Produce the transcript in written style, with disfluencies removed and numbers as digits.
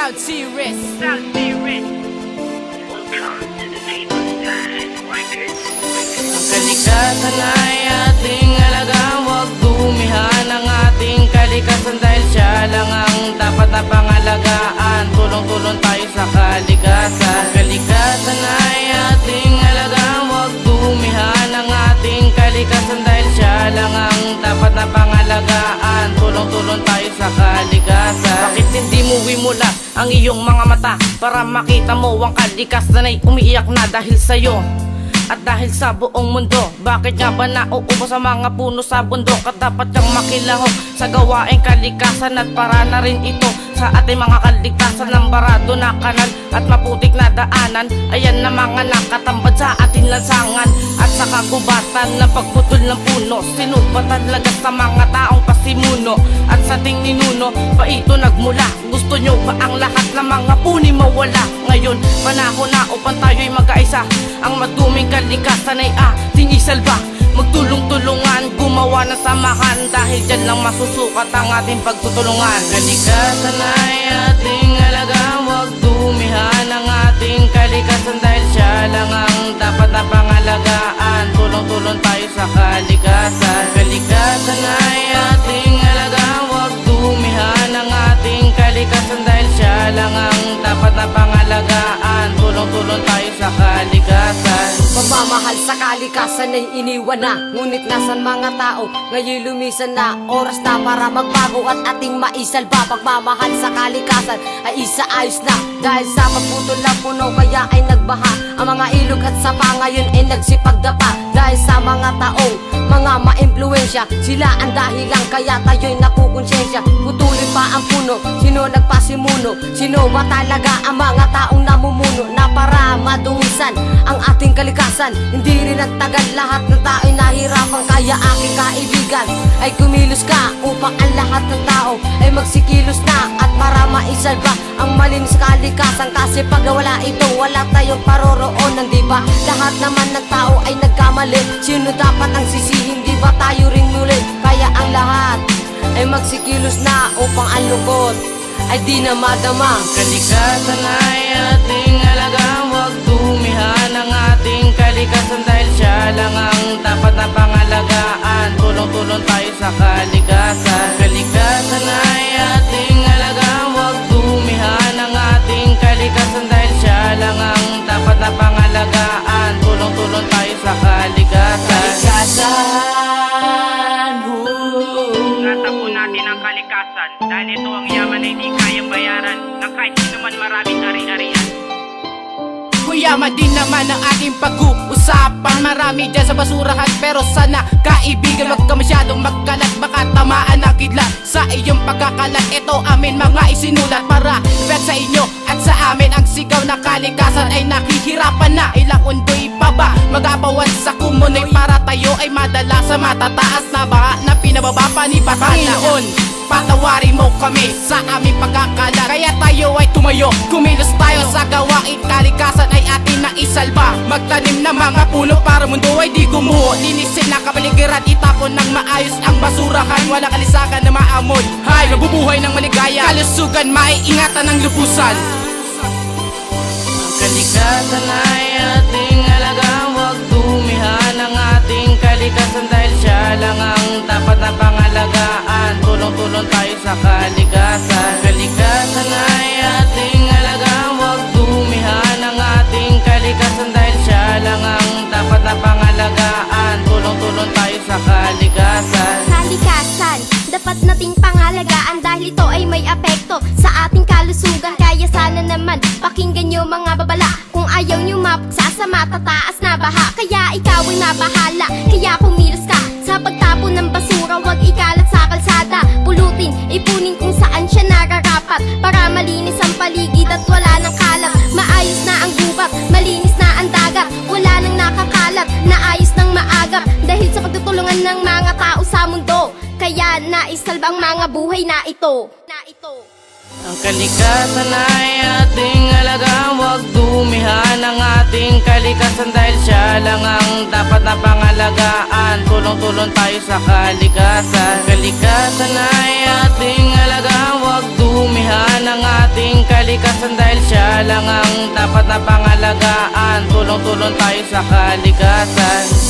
South Series. Ang kalikasan ay ating alagaan, huwag dumihan ang ating kalikasan dahil siya lang ang dapat na pangalagaan. Tulong-tulong tayo sa kalikasan. Kalikasan ay ating alagaan, huwag dumihan ang ating kalikasan dahil siya lang ang dapat na pangalagaan. Tulong-tulong tayo sa kalikasan. Bakit hindi mo wimula ang iyong mga mata para makita mo ang kalikasan ay umiiyak na dahil sa'yo at dahil sa buong mundo? Bakit nga ba nauubos ang mga puno sa bundok? At dapat kang makilahok sa gawaing kalikasan at para na rin ito sa ating mga kaligtasan ng barado na kanal at maputik na daanan. Ayan na mga nakatambad sa ating lansangan at sa kagubatan ng pagputol ng puno. Sino ba talaga sa mga taong pasimuno at sa ating ninuno pa ito nagmula? Gusto nyo ba ang lahat ng mga puni mawala? Ngayon panahon na upang tayo'y mag-aisa, ang maduming kalikasan ay ating isalba. Magtulong-tulungan, gumawa ng samahan, dahil dyan lang masusukat ang ating pagtutulungan. Kalikasan ay ating alagaan, huwag dumihan ang ating kalikasan dahil siya lang ang dapat na pangalagaan. Tulong-tulong tayo sa kalikasan. Kalikasan ay ating alagaan, huwag dumihan ang ating kalikasan dahil siya lang ang dapat na pangalagaan. Tulong-tulong tayo sa kalikasan. Pagmamahal sa kalikasan ay iniwan na, ngunit nasan mga tao? Ngayon lumisan na, oras na para magbago at ating maisalba. Pagmamahal sa kalikasan ay isaayos na, dahil sa pagputol ng puno kaya ay nagbaha. Ang mga ilog at sapa ngayon ay nagsipagdapa, dahil sa mga taong mga maimpluwensya. Sila ang dahilan kaya tayo'y nakukonsensya. Putulin pa ang puno, sino nagpasimuno? Sino ba talaga ang mga taong namumuno na para madungisan ang ating kalikasan? Hindi rin nagtagal, lahat ng tao'y nahirapan. Kaya aking kaibigan ay kumilos ka upang ang lahat ng tao ay magsikilos na at para maisalba ang malinis kalikasan. Kasi pag wala ito, wala tayong paroroonan, diba? Lahat naman ng tao ay nagkamali, sino dapat ang sisihin? Di ba tayo rin muli? Kaya ang lahat ay magsikilos na upang ang lungkot ay di na madama. Kalikasan ay ating alagaan, huwag dumihan ang ating kalikasan dahil siya lang ang dapat na pangalagaan. Tulong-tulong tayo sa kalikasan. Kalikasan ay ating alagaan, huwag dumihan ang ating kalikasan dahil siya lang ang dapat na pangalagaan. Tulong-tulong tayo sa kalikasan. Tatapo natin ang kalikasan dahil ito ang yaman na hindi kayang bayaran ng kahit sino man maraming ari-arian. Kuyaman din naman ang ating pag-uusapan. Marami dyan sa basurahan, pero sana kaibigan wag ka masyadong magkalat, baka tamaan ang kidlat. Sa iyong pagkakalat, ito amin mga isinulat para ibig sa inyo at sa amin. Ang sigaw na kalikasan ay nakihirapan na, ilang undoy pa ba magabawan sa kumunoy para tayo ay madala sa matataas na baha na pinababa pa ni Panginoon. Patawarin mo kami sa aming pagkakalat, kaya tayo ay tumayo, kumilos tayo sa gawain kalikasan ay atin na isalba. Magtanim ng mga puno para mundo ay di gumuho, linisin na kapaligiran, itapon ng maayos ang basurahan, wala kalisakan na maamoy. Hay, mabubuhay ng maligaya, kalusugan maiingatan ng lubusan. Ang kalikasan ay ating alagaan, huwag dumihan ang ating kalikasan dahil siya lang ang dapat na pangalagaan. Tulong-tulong tayo sa kalikasan. Kalikasan ay ating alagaan, huwag dumihan ang ating kalikasan dahil siya lang ang dapat na pangalagaan. Tulong-tulong tayo sa kalikasan. Kalikasan, dapat nating pangalagaan dahil ito ay may apekto sa ating kalusugan. Kaya sana naman pakinggan nyo mga babala, kung ayaw nyo mapuksa sa matataas na baha. Kaya ikaw ay mabahala, kaya kumilos ka sa pagtapon ng basura, wag ikalat sa kalsada. Pulutin, ipunin kung saan siya nararapat, para malinis ang paligid at wala nang kalat. Maayos na ang gubat, malinis na ang dagat, wala nang nakakalat, naayos ng maagap. Dahil sa pagtutulungan ng mga tao sa mundo, kaya naisalba ang mga buhay na ito. Ang kalikasan ay ating alagaan, huwag dumihan ang ating kalikasan dahil siya lang ang dapat na pangalagaan. Tulong-tulong tayo sa kalikasan. Kalikasan ay ating alagaan, huwag dumihan ang ating kalikasan kalikasan dahil siya lang ang dapat na pangalagaan. Tulong-tulong tayo sa kalikasan.